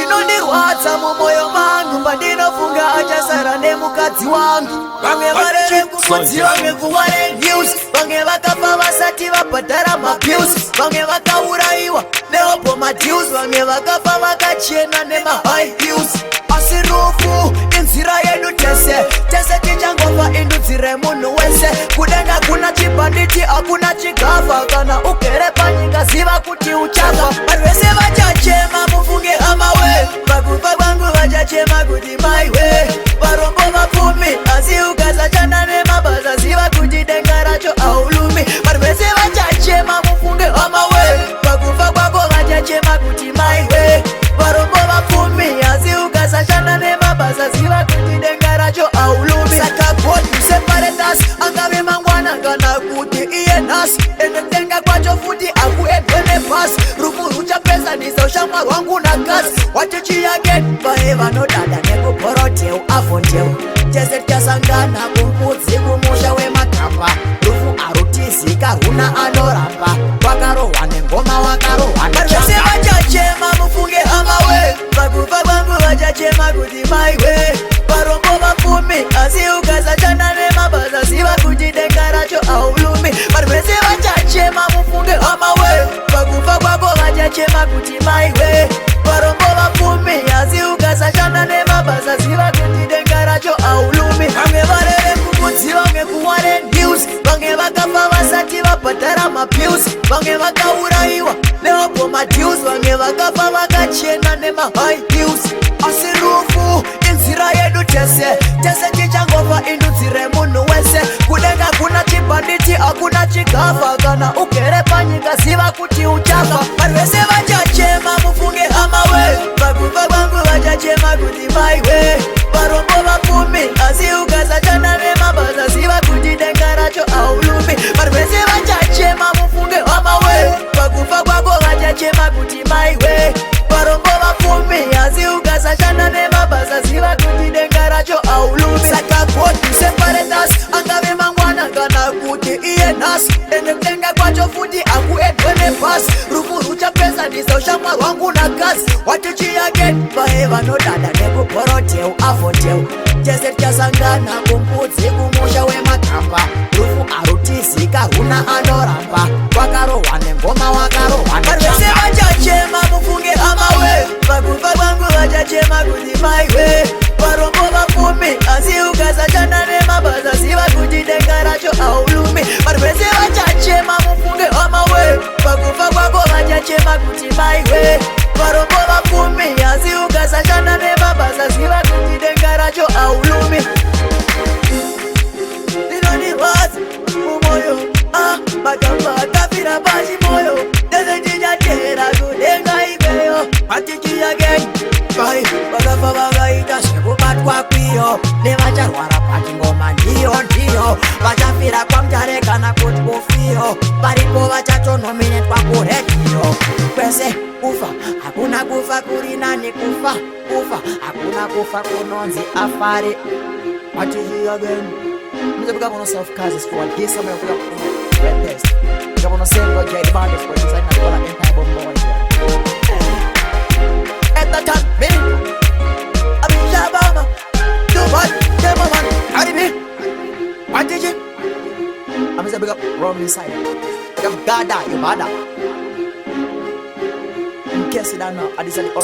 Ndinondirwadza mumoyo mangu pandinofunga achasara nemukadzi wangu. Vamwe varere kumudzi, vamwe kuware news, vamwe vakafa vasati vabhadhara mabils, vamwe vakaurayiwa neopo madeals, vamwe vakafa vakachena nemahigh heels. Asi Rufu inzira yedu tese tichangofa indudzi remunhu wese. Kudenga kuna chibhanditi hakuna chigavha, kana ugere panyika ziva kuti uchafa. Vanhu vese vachachema mufunge hama we, pakufa kwangu vachachema kuti maiwe. Varombo vapfumi asi ukasachanda nemabasa ziva kuti denga racho haulumi. Vanhu vese vachachema mufunge hama we, pakufa kwako vachachema kuti maiwe. Varombo vapfumi asi ukasachanda nemabasa ziva kuti denga racho haulumi. Saka God you separate us, angave mangwana kana kuti iye nhasi. Ende denga kwacho futi akuendwe nepasi. Rufu ruchapesanisa ushamwa hwangu nakasi. Watichi again vae vanodada nekubhoroteu avondeu. Tese tichasangana kumudzi kumusha wemakamba. Rufu arutizika runa anoramba. Wakarohwa nengoma wakarohwa nechamba. Vese vachachema mufunge hama we, pakufa kwangu vachachema kuti maiwe. Varombo vapfumi asi ukasachanda nemabasa ziva kuti denga racho haulumi. Vanhu vese vachachema mufunge hama we, pakufa kwako vachachema kuti maiwe. Varombo vapfumi asi ukasachanda nemabasa ziva kuti denga racho haulumi. Vamwe varere kumudzi, vamwe kuware news, vamwe vakafa vasati vabhadhara mabils, vamwe vakaurayiwa neopo madeals, vamwe vakafa vakachena nemahigh heels. Asi Rufu inzira yedu tese tichangofa indudzi remunhu wese. Kudenga kuna chibhanditi hakuna chigavha, kana ugere panyika ziva kuti uchafa. Vanhu vese vachachema mufunge hama we, pakufa kwangu vachachema kuti maiwe. Varombo vapfumi asi ukasachanda nemabasa ziva kuti denga racho haulumi. Vanhu vese vachachema mufunge hama we, pakufa kwako vachachema kuti maiwe. Varombo vapfumi asi ukasachanda nemabasa ziva kuti denga racho haulumi. Saka God you separate us, angave mangwana kana kuti iye nhasi. Ende denga kwacho futi akuendwe nepasi. Rufu ruchapesanisa ushamwa hwangu nakasi. Watichi again vae vanodada nekubhoroteu avondeu. Tese tichasangana kumudzi kumusha wemakamba. Rufu arutizika runa anoramba. Wakarohwa nengoma wakarohwa nechamba. Vanhu vese vachachema mufunge hama we, pakufa kwangu vachachema kuti maiwe. Varombo vapfumi asi ukasachanda nemabasa ziva kuti denga racho haulumi. Vanhu vese vachachema mufunge hama we, pakufa kwako vachachema kuti maiwe. Varombo vapfumi asi ukasachanda nemabasa ziva kuti denga racho haulumi. Ndinondirwadza mumoyo, magamba akafira pashi moyo. Tese tichatera kudenga ikweyo. Watichi again vai vakafa vakaita zvekubatwa kwiyo. Nevacharwara pachingoma ndiyo ndiyo. Vachafira kwamutare kana kuti kufiyo. Varipo vachatonominetwa kuredhiyo. Kwese kufa hakuna kufa kuri nani kufa. Kufa hakuna kufa kunonzi afare. Watichi again. Mzee gonna self cause squad. Here's some of the red test. Gonna send go J Bandits for inside na bola entire bomb. At the top me. Abi Shabama. Do what? Dem man. Howdy me. What did you? I'm say big up Rom inside. Big up Gada, you bada. In case you don't know, I decided to